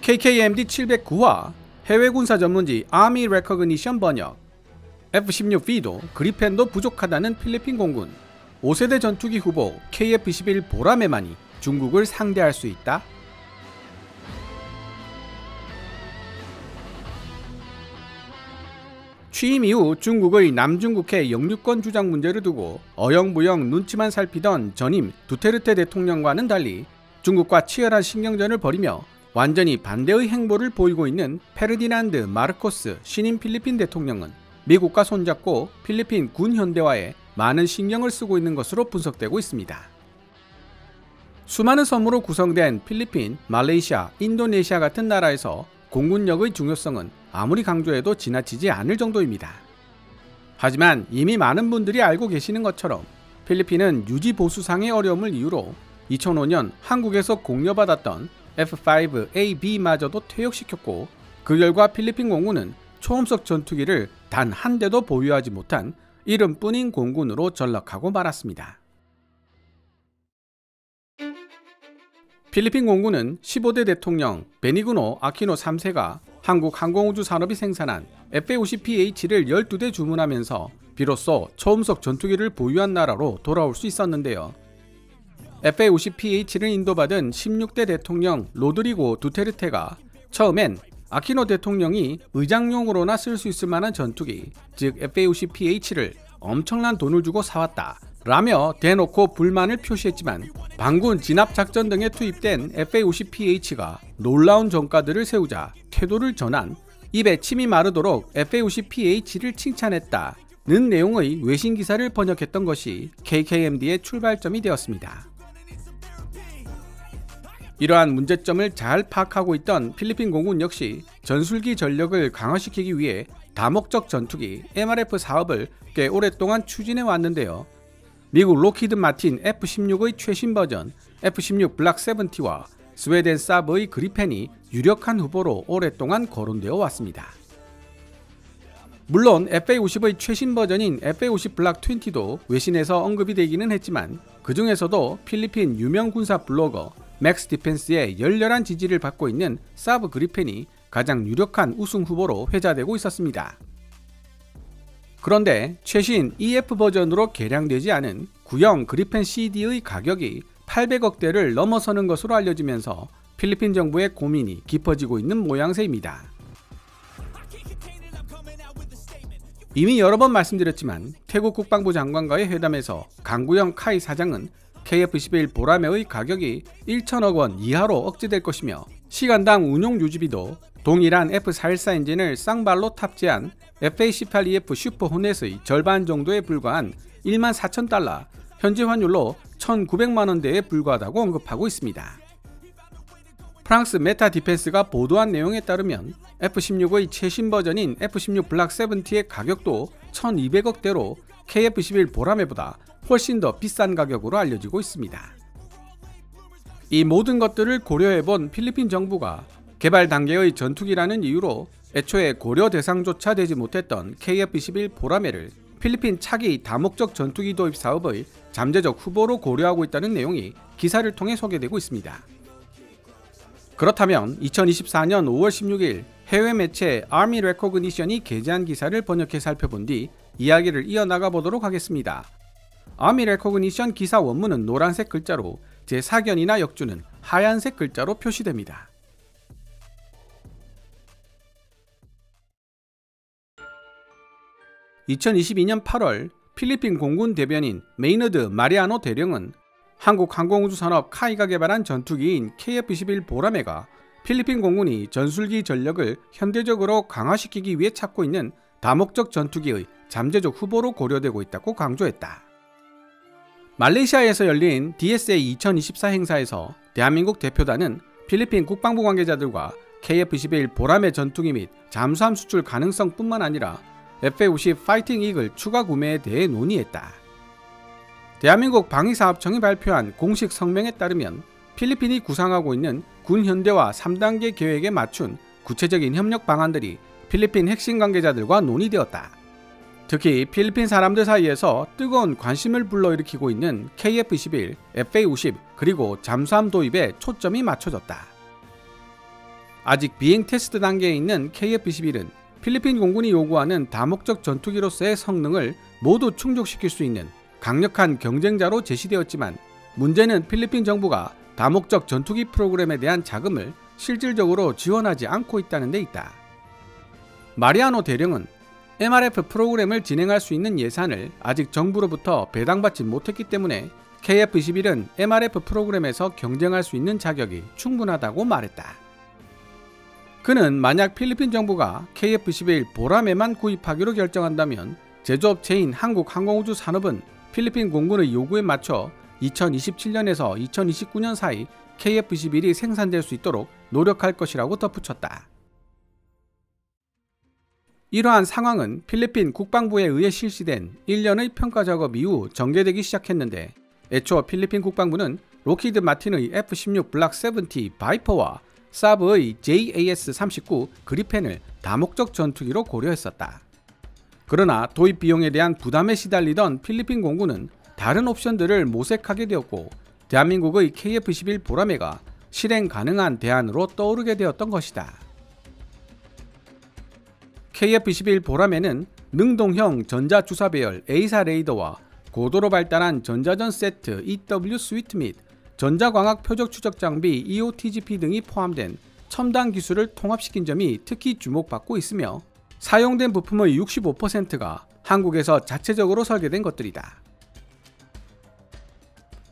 KKMD 709화 해외군사 전문지 아미 레커그니션 번역. F-16B도 그리펜도 부족하다는 필리핀 공군. 5세대 전투기 후보 KF-21 보라매만이 중국을 상대할 수 있다? 취임 이후 중국의 남중국해 영유권 주장 문제를 두고 어영부영 눈치만 살피던 전임 두테르테 대통령과는 달리 중국과 치열한 신경전을 벌이며 완전히 반대의 행보를 보이고 있는 페르디난드 마르코스 신임 필리핀 대통령은 미국과 손잡고 필리핀 군 현대화에 많은 신경을 쓰고 있는 것으로 분석되고 있습니다. 수많은 섬으로 구성된 필리핀, 말레이시아, 인도네시아 같은 나라에서 공군력의 중요성은 아무리 강조해도 지나치지 않을 정도입니다. 하지만 이미 많은 분들이 알고 계시는 것처럼 필리핀은 유지 보수상의 어려움을 이유로 2005년 한국에서 공여받았던 F-5AB마저도 퇴역시켰고, 그 결과 필리핀 공군은 초음속 전투기를 단 한 대도 보유하지 못한 이름뿐인 공군으로 전락하고 말았습니다. 필리핀 공군은 15대 대통령 베니그노 아키노 3세가 한국 항공우주 산업이 생산한 F-50PH를 12대 주문하면서 비로소 초음속 전투기를 보유한 나라로 돌아올 수 있었는데요. F-50PH를 인도받은 16대 대통령 로드리고 두테르테가 처음엔 아키노 대통령이 의장용으로나 쓸 수 있을 만한 전투기, 즉 F-50PH를 엄청난 돈을 주고 사왔다 라며 대놓고 불만을 표시했지만, 반군 진압작전 등에 투입된 F-50PH가 놀라운 전과들을 세우자 태도를 전한, 입에 침이 마르도록 F-50PH를 칭찬했다는 내용의 외신기사를 번역했던 것이 KKMD의 출발점이 되었습니다. 이러한 문제점을 잘 파악하고 있던 필리핀 공군 역시 전술기 전력을 강화시키기 위해 다목적 전투기 MRF 사업을 꽤 오랫동안 추진해 왔는데요. 미국 로키드 마틴 F-16의 최신 버전 F-16 블락 70와 스웨덴 사브의 그리펜이 유력한 후보로 오랫동안 거론되어 왔습니다. 물론 FA-50의 최신 버전인 FA-50 블락 20도 외신에서 언급이 되기는 했지만, 그 중에서도 필리핀 유명 군사 블로거 맥스 디펜스의 열렬한 지지를 받고 있는 사브 그리펜이 가장 유력한 우승 후보로 회자되고 있었습니다. 그런데 최신 EF 버전으로 개량되지 않은 구형 그리펜 CD의 가격이 800억대를 넘어서는 것으로 알려지면서 필리핀 정부의 고민이 깊어지고 있는 모양새입니다. 이미 여러 번 말씀드렸지만 태국 국방부 장관과의 회담에서 강구영 카이 사장은 KF-21 보라매의 가격이 1천억 원 이하로 억제될 것이며, 시간당 운용 유지비도 동일한 F-414 엔진을 쌍발로 탑재한 FA-18EF 슈퍼 호넷의 절반 정도에 불과한 14,000달러, 현지 환율로 1,900만원대에 불과하다고 언급하고 있습니다. 프랑스 메타 디펜스가 보도한 내용에 따르면 F-16의 최신 버전인 F-16 블락 70의 가격도 1,200억대로 KF-21 보라매보다 훨씬 더 비싼 가격으로 알려지고 있습니다. 이 모든 것들을 고려해본 필리핀 정부가 개발 단계의 전투기라는 이유로 애초에 고려 대상조차 되지 못했던 KF-21 보라매를 필리핀 차기 다목적 전투기 도입 사업의 잠재적 후보로 고려하고 있다는 내용이 기사를 통해 소개되고 있습니다. 그렇다면 2024년 5월 16일 해외 매체 아미 레커그니션이 게재한 기사를 번역해 살펴본 뒤 이야기를 이어나가 보도록 하겠습니다. 아미 레커그니션 기사 원문은 노란색 글자로, 제4견이나 역주는 하얀색 글자로 표시됩니다. (2022년 8월) 필리핀 공군 대변인 메이너드 마리아노 대령은 한국 항공우주산업 카이가 개발한 전투기인 KF-21 보라매가 필리핀 공군이 전술기 전력을 현대적으로 강화시키기 위해 찾고 있는 다목적 전투기의 잠재적 후보로 고려되고 있다고 강조했다. 말레이시아에서 열린 DSA 2024 행사에서 대한민국 대표단은 필리핀 국방부 관계자들과 KF-21 보라매 전투기 및 잠수함 수출 가능성뿐만 아니라 F-50 파이팅 이글 추가 구매에 대해 논의했다. 대한민국 방위사업청이 발표한 공식 성명에 따르면 필리핀이 구상하고 있는 군 현대화 3단계 계획에 맞춘 구체적인 협력 방안들이 필리핀 핵심 관계자들과 논의되었다. 특히 필리핀 사람들 사이에서 뜨거운 관심을 불러일으키고 있는 KF-21, FA-50 그리고 잠수함 도입에 초점이 맞춰졌다. 아직 비행 테스트 단계에 있는 KF-21은 필리핀 공군이 요구하는 다목적 전투기로서의 성능을 모두 충족시킬 수 있는 강력한 경쟁자로 제시되었지만, 문제는 필리핀 정부가 다목적 전투기 프로그램에 대한 자금을 실질적으로 지원하지 않고 있다는 데 있다. 마리아노 대령은 MRF 프로그램을 진행할 수 있는 예산을 아직 정부로부터 배당받지 못했기 때문에 KF-21은 MRF 프로그램에서 경쟁할 수 있는 자격이 충분하다고 말했다. 그는 만약 필리핀 정부가 KF-21 보라매만 구입하기로 결정한다면 제조업체인 한국항공우주산업은 필리핀 공군의 요구에 맞춰 2027년에서 2029년 사이 KF-21이 생산될 수 있도록 노력할 것이라고 덧붙였다. 이러한 상황은 필리핀 국방부에 의해 실시된 1년의 평가 작업 이후 전개되기 시작했는데, 애초 필리핀 국방부는 록히드 마틴의 F-16 블락 70 바이퍼와 사브의 JAS-39 그리펜을 다목적 전투기로 고려했었다. 그러나 도입 비용에 대한 부담에 시달리던 필리핀 공군은 다른 옵션들을 모색하게 되었고, 대한민국의 KF-21 보라매가 실행 가능한 대안으로 떠오르게 되었던 것이다. KF-21 보라매는 능동형 전자주사 배열 A사 레이더와 고도로 발달한 전자전 세트 EW 스위트 및 전자광학 표적 추적 장비 EOTGP 등이 포함된 첨단 기술을 통합시킨 점이 특히 주목받고 있으며, 사용된 부품의 65%가 한국에서 자체적으로 설계된 것들이다.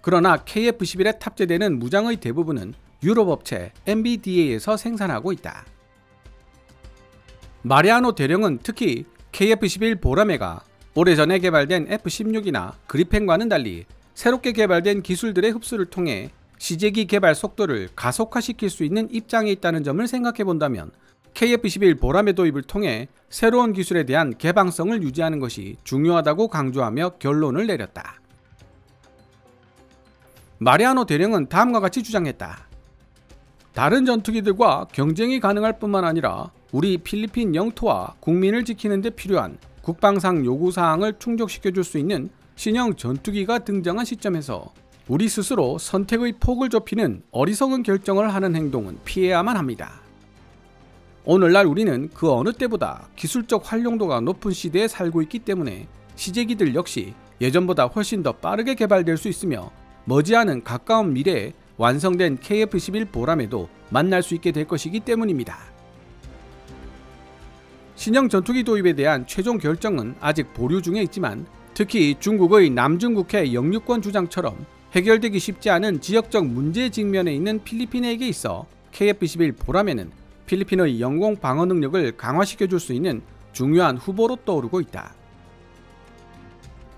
그러나 KF-21에 탑재되는 무장의 대부분은 유럽 업체 MBDA에서 생산하고 있다. 마리아노 대령은 특히 KF-21 보라매가 오래전에 개발된 F-16이나 그리펜과는 달리 새롭게 개발된 기술들의 흡수를 통해 시제기 개발 속도를 가속화시킬 수 있는 입장에 있다는 점을 생각해 본다면, KF-21 보라매 도입을 통해 새로운 기술에 대한 개방성을 유지하는 것이 중요하다고 강조하며 결론을 내렸다. 마리아노 대령은 다음과 같이 주장했다. 다른 전투기들과 경쟁이 가능할 뿐만 아니라 우리 필리핀 영토와 국민을 지키는 데 필요한 국방상 요구사항을 충족시켜줄 수 있는 신형 전투기가 등장한 시점에서 우리 스스로 선택의 폭을 좁히는 어리석은 결정을 하는 행동은 피해야만 합니다. 오늘날 우리는 그 어느 때보다 기술적 활용도가 높은 시대에 살고 있기 때문에 시제기들 역시 예전보다 훨씬 더 빠르게 개발될 수 있으며, 머지않은 가까운 미래에 완성된 KF-21 보라매도 만날 수 있게 될 것이기 때문입니다. 신형 전투기 도입에 대한 최종 결정은 아직 보류 중에 있지만, 특히 중국의 남중국해 영유권 주장처럼 해결되기 쉽지 않은 지역적 문제 직면에 있는 필리핀에게 있어 KF-21 보라매는 필리핀의 영공 방어 능력을 강화시켜줄 수 있는 중요한 후보로 떠오르고 있다.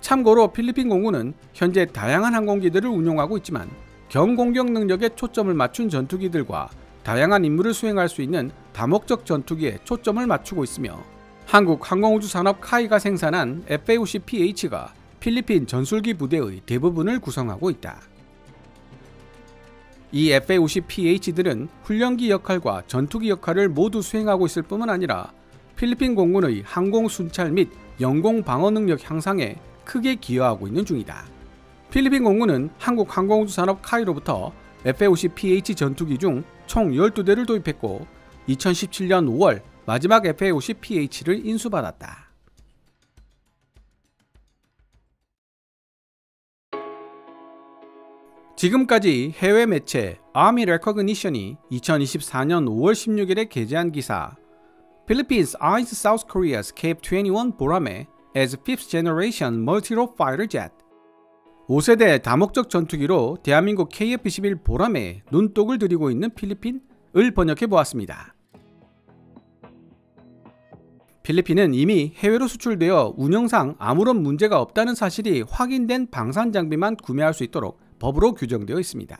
참고로 필리핀 공군은 현재 다양한 항공기들을 운용하고 있지만, 경공격 능력에 초점을 맞춘 전투기들과 다양한 임무를 수행할 수 있는 다목적 전투기에 초점을 맞추고 있으며, 한국 항공우주산업 카이가 생산한 FA-50PH가 필리핀 전술기 부대의 대부분을 구성하고 있다. 이 FA-50PH들은 훈련기 역할과 전투기 역할을 모두 수행하고 있을 뿐만 아니라 필리핀 공군의 항공 순찰 및 영공 방어 능력 향상에 크게 기여하고 있는 중이다. 필리핀 공군은 한국 항공우주산업 카이로부터 FA-50PH 전투기 중 총 12대를 도입했고, 2017년 5월 마지막 FA-50PH를 인수받았다. 지금까지 해외 매체 Army Recognition이 2024년 5월 16일에 게재한 기사 Philippines eyes South Korea's KF-21 보라매 as 5th generation multi-role fighter jet. 5세대 다목적 전투기로 대한민국 KF-21 보라매에 눈독을 들이고 있는 필리핀을 번역해 보았습니다. 필리핀은 이미 해외로 수출되어 운영상 아무런 문제가 없다는 사실이 확인된 방산 장비만 구매할 수 있도록 법으로 규정되어 있습니다.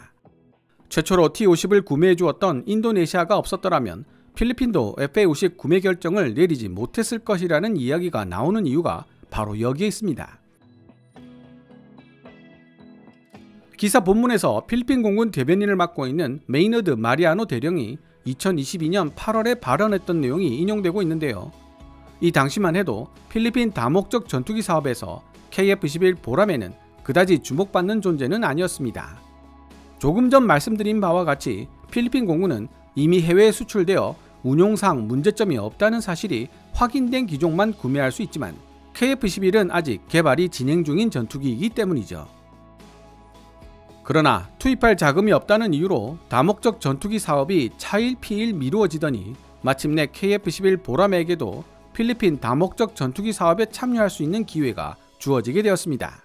최초로 T-50을 구매해 주었던 인도네시아가 없었더라면 필리핀도 FA-50 구매 결정을 내리지 못했을 것이라는 이야기가 나오는 이유가 바로 여기에 있습니다. 기사 본문에서 필리핀 공군 대변인을 맡고 있는 메이너드 마리아노 대령이 2022년 8월에 발언했던 내용이 인용되고 있는데요. 이 당시만 해도 필리핀 다목적 전투기 사업에서 KF-21 보라매는 그다지 주목받는 존재는 아니었습니다. 조금 전 말씀드린 바와 같이 필리핀 공군은 이미 해외에 수출되어 운용상 문제점이 없다는 사실이 확인된 기종만 구매할 수 있지만 KF-11은 아직 개발이 진행 중인 전투기이기 때문이죠. 그러나 투입할 자금이 없다는 이유로 다목적 전투기 사업이 차일피일 미루어지더니 마침내 KF-11 보라매에게도 필리핀 다목적 전투기 사업에 참여할 수 있는 기회가 주어지게 되었습니다.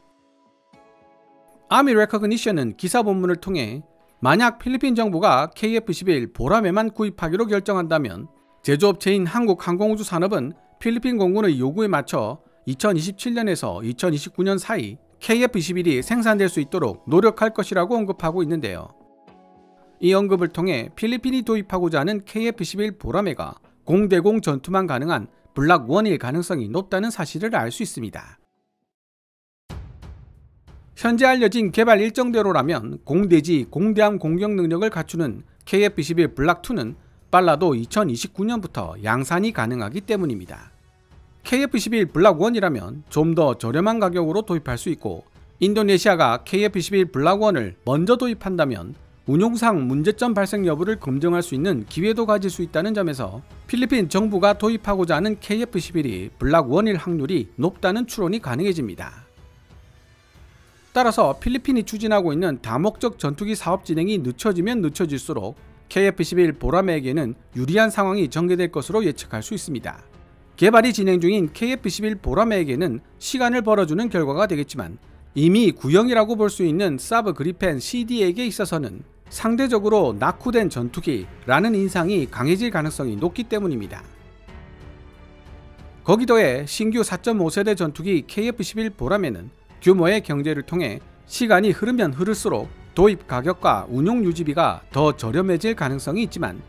아미 레커그니션은 기사 본문을 통해 만약 필리핀 정부가 KF-11 보라매만 구입하기로 결정한다면 제조업체인 한국항공우주산업은 필리핀 공군의 요구에 맞춰 2027년에서 2029년 사이 KF-21이 생산될 수 있도록 노력할 것이라고 언급하고 있는데요. 이 언급을 통해 필리핀이 도입하고자 하는 KF-11 보라매가 공대공 전투만 가능한 블락 1일 가능성이 높다는 사실을 알 수 있습니다. 현재 알려진 개발 일정대로라면 공대지 공대함 공격 능력을 갖추는 KF-21 블락 2는 빨라도 2029년부터 양산이 가능하기 때문입니다. KF-11 블락 1이라면 좀 더 저렴한 가격으로 도입할 수 있고 인도네시아가 KF-11 블락 1을 먼저 도입한다면 운용상 문제점 발생 여부를 검증할 수 있는 기회도 가질 수 있다는 점에서 필리핀 정부가 도입하고자 하는 KF-11이 블락 1일 확률이 높다는 추론이 가능해집니다. 따라서 필리핀이 추진하고 있는 다목적 전투기 사업 진행이 늦춰지면 늦춰질수록 KF-11 보라매에게는 유리한 상황이 전개될 것으로 예측할 수 있습니다. 개발이 진행 중인 KF-11 보라매에게는 시간을 벌어주는 결과가 되겠지만 이미 구형이라고 볼 수 있는 사브 그리펜 CD에게 있어서는 상대적으로 낙후된 전투기라는 인상이 강해질 가능성이 높기 때문입니다. 거기더해 신규 4.5세대 전투기 KF-11 보라매는 규모의 경제를 통해 시간이 흐르면 흐를수록 도입 가격과 운용 유지비가 더 저렴해질 가능성이 있지만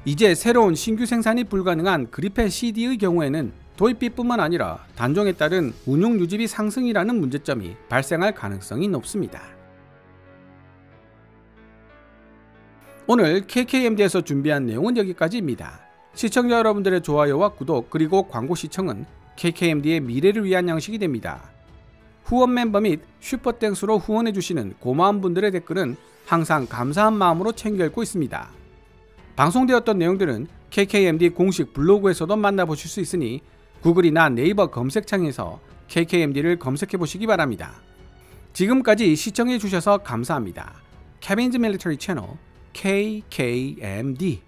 이제 새로운 신규 생산이 불가능한 그리펜 CD의 경우에는 도입비뿐만 아니라 단종에 따른 운용 유지비 상승이라는 문제점이 발생할 가능성이 높습니다. 오늘 KKMD에서 준비한 내용은 여기까지입니다. 시청자 여러분들의 좋아요와 구독 그리고 광고 시청은 KKMD의 미래를 위한 양식이 됩니다. 후원 멤버 및 슈퍼땡스로 후원해주시는 고마운 분들의 댓글은 항상 감사한 마음으로 챙겨 읽고 있습니다. 방송되었던 내용들은 KKMD 공식 블로그에서도 만나보실 수 있으니 구글이나 네이버 검색창에서 KKMD를 검색해보시기 바랍니다. 지금까지 시청해주셔서 감사합니다. Kevin's Military Channel KKMD